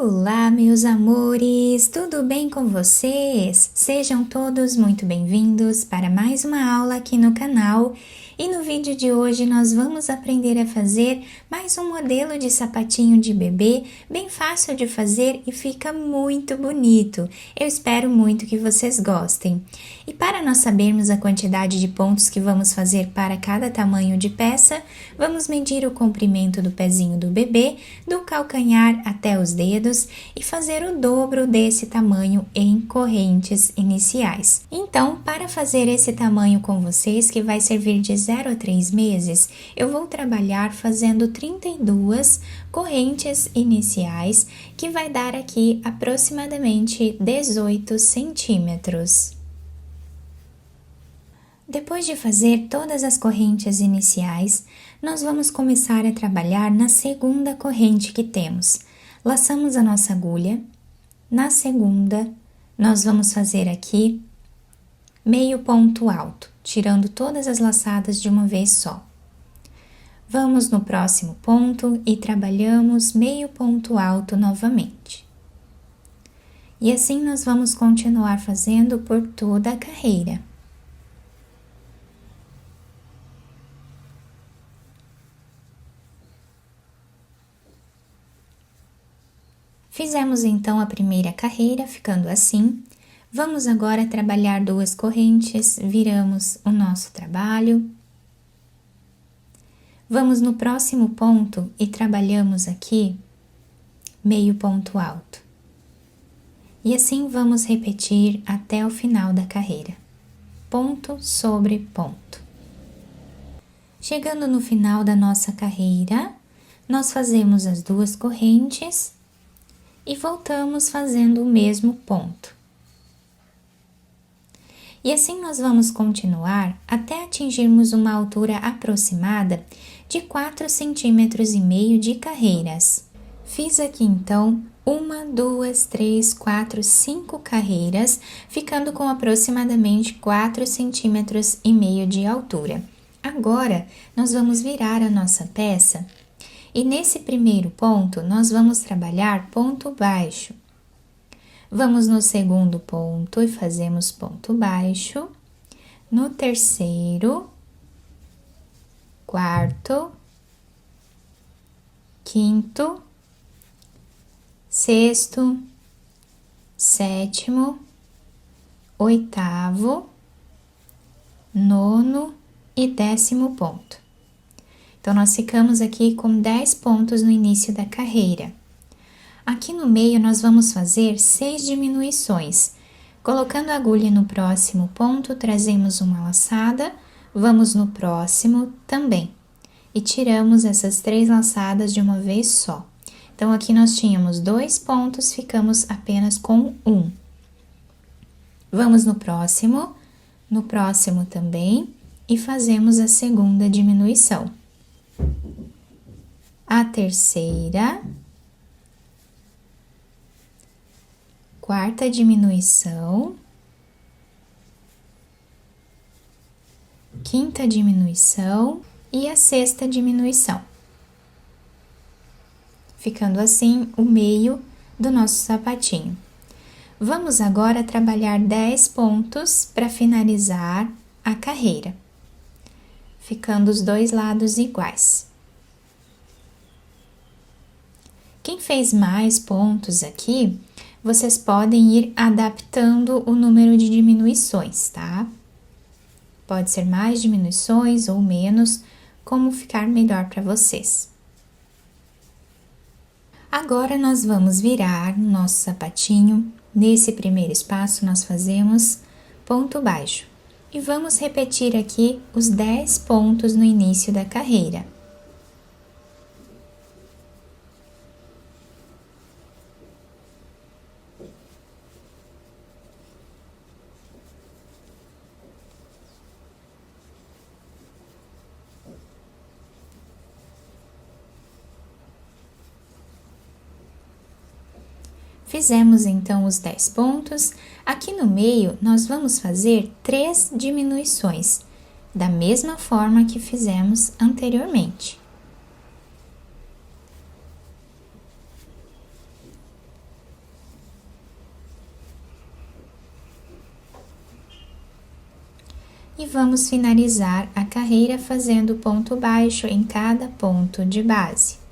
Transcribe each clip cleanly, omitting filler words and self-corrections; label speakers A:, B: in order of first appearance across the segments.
A: Olá, meus amores! Tudo bem com vocês? Sejam todos muito bem-vindos para mais uma aula aqui no canal. E no vídeo de hoje nós vamos aprender a fazer mais um modelo de sapatinho de bebê, bem fácil de fazer e fica muito bonito. Eu espero muito que vocês gostem. E para nós sabermos a quantidade de pontos que vamos fazer para cada tamanho de peça, vamos medir o comprimento do pezinho do bebê, do calcanhar até os dedos e fazer o dobro desse tamanho em correntes iniciais. Então, para fazer esse tamanho com vocês, que vai servir de 0 a 3 meses, eu vou trabalhar fazendo 32 correntes iniciais, que vai dar aqui aproximadamente 18 centímetros. Depois de fazer todas as correntes iniciais, nós vamos começar a trabalhar na segunda corrente que temos. Laçamos a nossa agulha, na segunda, nós vamos fazer aqui meio ponto alto, tirando todas as laçadas de uma vez só. Vamos no próximo ponto e trabalhamos meio ponto alto novamente. E assim nós vamos continuar fazendo por toda a carreira. Fizemos então a primeira carreira, ficando assim. Vamos agora trabalhar duas correntes, viramos o nosso trabalho. Vamos no próximo ponto e trabalhamos aqui meio ponto alto. E assim vamos repetir até o final da carreira. Ponto sobre ponto. Chegando no final da nossa carreira, nós fazemos as duas correntes e voltamos fazendo o mesmo ponto. E assim nós vamos continuar até atingirmos uma altura aproximada de 4,5 centímetros de carreiras. Fiz aqui então 1, 2, 3, 4, 5 carreiras, ficando com aproximadamente 4,5 centímetros de altura. Agora, nós vamos virar a nossa peça. E nesse primeiro ponto, nós vamos trabalhar ponto baixo. Vamos no segundo ponto e fazemos ponto baixo. No terceiro, quarto, quinto, sexto, sétimo, oitavo, nono e 10º ponto. Então, nós ficamos aqui com 10 pontos no início da carreira. Aqui no meio, nós vamos fazer 6 diminuições. Colocando a agulha no próximo ponto, trazemos uma laçada, vamos no próximo também. E tiramos essas 3 laçadas de uma vez só. Então, aqui nós tínhamos 2 pontos, ficamos apenas com 1. Vamos no próximo também, e fazemos a segunda diminuição. A terceira, quarta diminuição, quinta diminuição e a sexta diminuição. Ficando assim o meio do nosso sapatinho. Vamos agora trabalhar 10 pontos para finalizar a carreira, ficando os dois lados iguais. Quem fez mais pontos aqui, vocês podem ir adaptando o número de diminuições, tá? Pode ser mais diminuições ou menos, como ficar melhor para vocês. Agora, nós vamos virar o nosso sapatinho. Nesse primeiro espaço, nós fazemos ponto baixo. E vamos repetir aqui os 10 pontos no início da carreira. Fizemos então os 10 pontos. Aqui no meio, nós vamos fazer 3 diminuições, da mesma forma que fizemos anteriormente. vamos finalizar a carreira fazendo ponto baixo em cada ponto de base.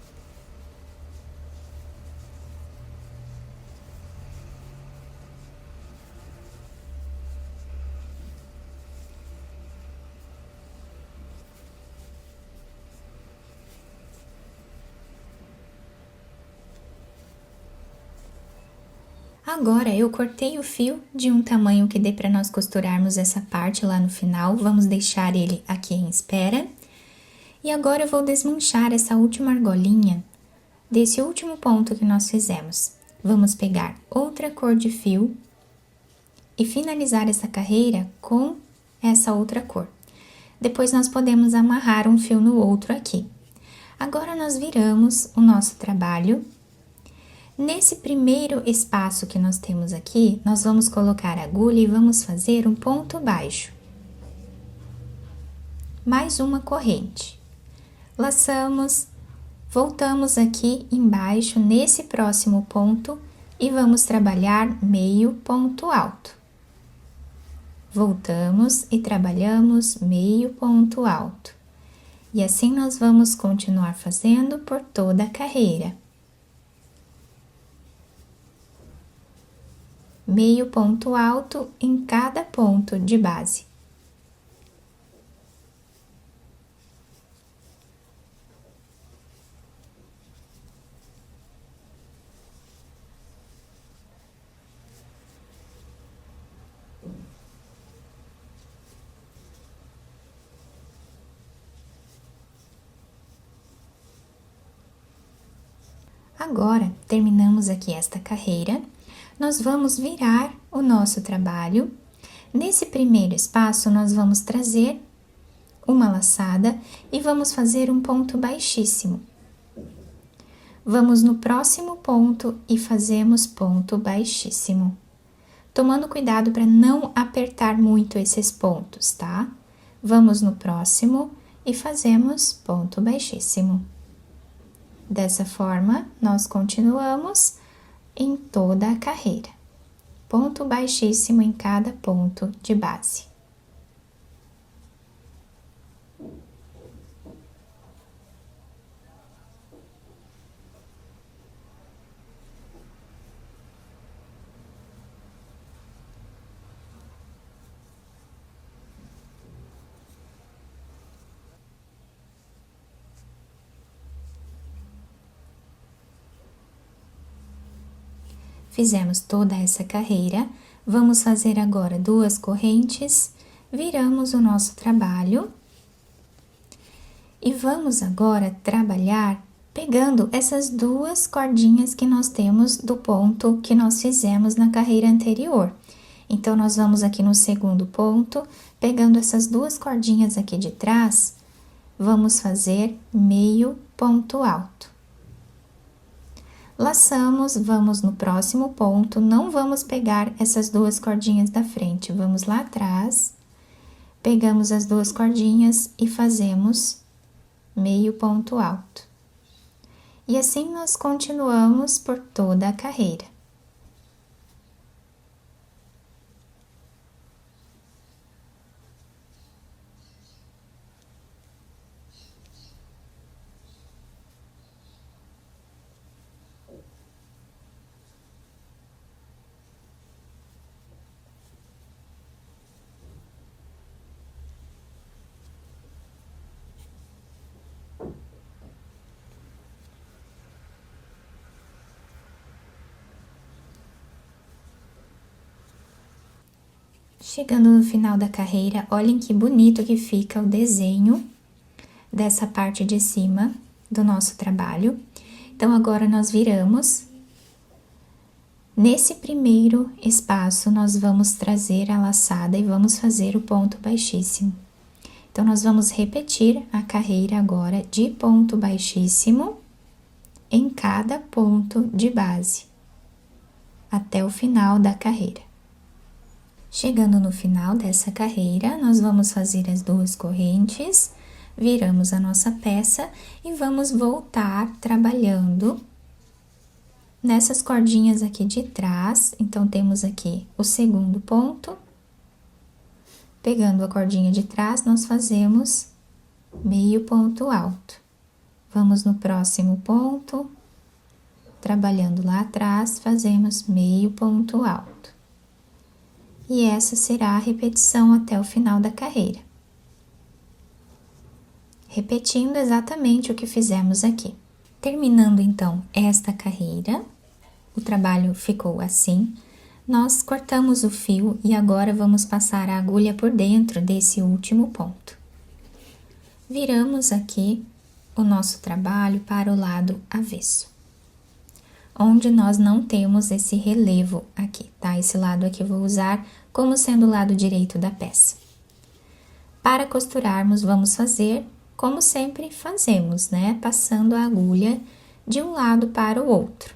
A: Agora, eu cortei o fio de um tamanho que dê para nós costurarmos essa parte lá no final. Vamos deixar ele aqui em espera. E agora eu vou desmanchar essa última argolinha desse último ponto que nós fizemos. Vamos pegar outra cor de fio e finalizar essa carreira com essa outra cor. Depois, nós podemos amarrar um fio no outro aqui. Agora, nós viramos o nosso trabalho. Nesse primeiro espaço que nós temos aqui, nós vamos colocar a agulha e vamos fazer um ponto baixo. Mais uma corrente. Laçamos, voltamos aqui embaixo nesse próximo ponto e vamos trabalhar meio ponto alto. Voltamos e trabalhamos meio ponto alto. E assim nós vamos continuar fazendo por toda a carreira. Meio ponto alto em cada ponto de base. Agora, terminamos aqui esta carreira. Nós vamos virar o nosso trabalho. Nesse primeiro espaço, nós vamos trazer uma laçada e vamos fazer um ponto baixíssimo. Vamos no próximo ponto e fazemos ponto baixíssimo. Tomando cuidado para não apertar muito esses pontos, tá? Vamos no próximo e fazemos ponto baixíssimo. Dessa forma, nós continuamos em toda a carreira. Ponto baixíssimo em cada ponto de base. Fizemos toda essa carreira, vamos fazer agora 2 correntes, viramos o nosso trabalho e vamos agora trabalhar pegando essas 2 cordinhas que nós temos do ponto que nós fizemos na carreira anterior. Então, nós vamos aqui no segundo ponto, pegando essas 2 cordinhas aqui de trás, vamos fazer meio ponto alto. Laçamos, vamos no próximo ponto, não vamos pegar essas 2 cordinhas da frente, vamos lá atrás, pegamos as 2 cordinhas e fazemos meio ponto alto. E assim nós continuamos por toda a carreira. Chegando no final da carreira, olhem que bonito que fica o desenho dessa parte de cima do nosso trabalho. Então, agora nós viramos. Nesse primeiro espaço, nós vamos trazer a laçada e vamos fazer o ponto baixíssimo. Então, nós vamos repetir a carreira agora de ponto baixíssimo em cada ponto de base, até o final da carreira. Chegando no final dessa carreira, nós vamos fazer as 2 correntes, viramos a nossa peça e vamos voltar trabalhando nessas cordinhas aqui de trás. Então, temos aqui o segundo ponto, Pegando a cordinha de trás, nós fazemos meio ponto alto. Vamos no próximo ponto, trabalhando lá atrás, fazemos meio ponto alto. E essa será a repetição até o final da carreira. Repetindo exatamente o que fizemos aqui. Terminando então esta carreira, o trabalho ficou assim. Nós cortamos o fio e agora vamos passar a agulha por dentro desse último ponto. Viramos aqui o nosso trabalho para o lado avesso, onde nós não temos esse relevo aqui, tá? Esse lado aqui eu vou usar como sendo o lado direito da peça. Para costurarmos, vamos fazer como sempre fazemos, né? Passando a agulha de um lado para o outro.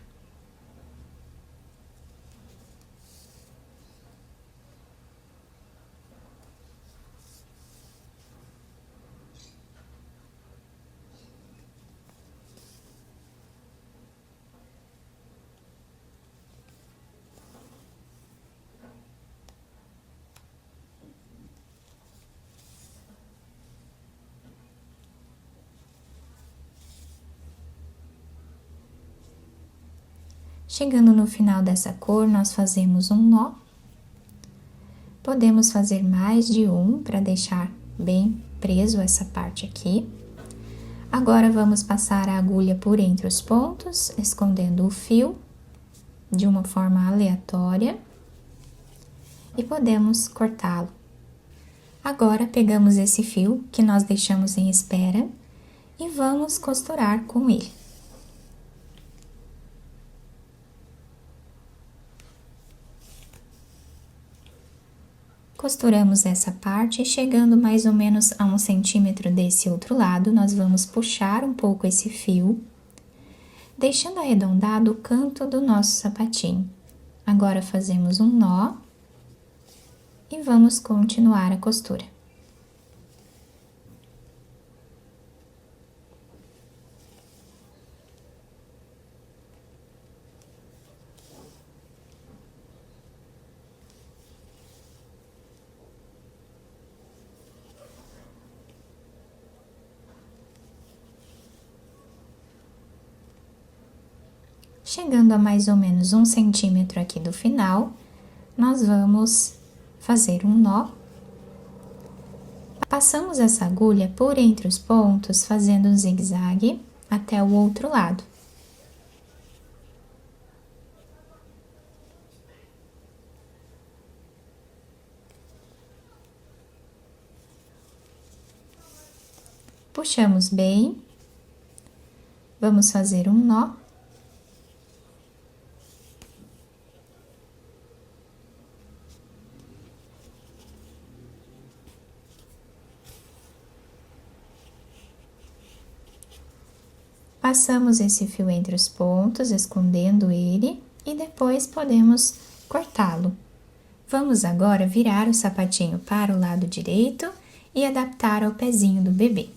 A: Chegando no final dessa cor, nós fazemos um nó. Podemos fazer mais de um para deixar bem preso essa parte aqui. Agora, vamos passar a agulha por entre os pontos, escondendo o fio de uma forma aleatória e podemos cortá-lo. Agora, pegamos esse fio que nós deixamos em espera e vamos costurar com ele. Costuramos essa parte e chegando mais ou menos a 1 centímetro desse outro lado, nós vamos puxar um pouco esse fio, deixando arredondado o canto do nosso sapatinho. Agora, fazemos um nó e vamos continuar a costura. Chegando a mais ou menos 1 centímetro aqui do final, nós vamos fazer um nó. Passamos essa agulha por entre os pontos, fazendo um zigue-zague até o outro lado. Puxamos bem, vamos fazer um nó. Passamos esse fio entre os pontos, escondendo ele, e depois podemos cortá-lo. Vamos agora virar o sapatinho para o lado direito e adaptar ao pezinho do bebê.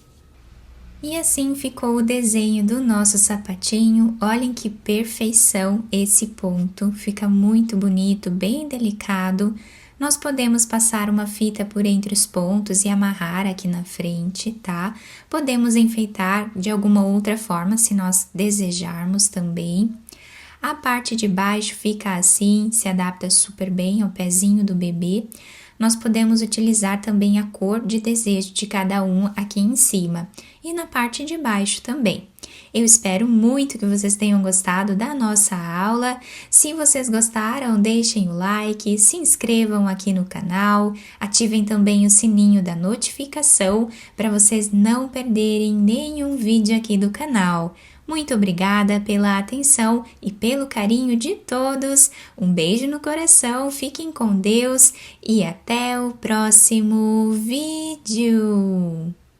A: E assim ficou o desenho do nosso sapatinho. Olhem que perfeição esse ponto, fica muito bonito, bem delicado. Nós podemos passar uma fita por entre os pontos e amarrar aqui na frente, tá? Podemos enfeitar de alguma outra forma, se nós desejarmos também. A parte de baixo fica assim, se adapta super bem ao pezinho do bebê. Nós podemos utilizar também a cor de desejo de cada um aqui em cima e na parte de baixo também. Eu espero muito que vocês tenham gostado da nossa aula. Se vocês gostaram, deixem o like, se inscrevam aqui no canal, ativem também o sininho da notificação para vocês não perderem nenhum vídeo aqui do canal. Muito obrigada pela atenção e pelo carinho de todos. Um beijo no coração, fiquem com Deus e até o próximo vídeo!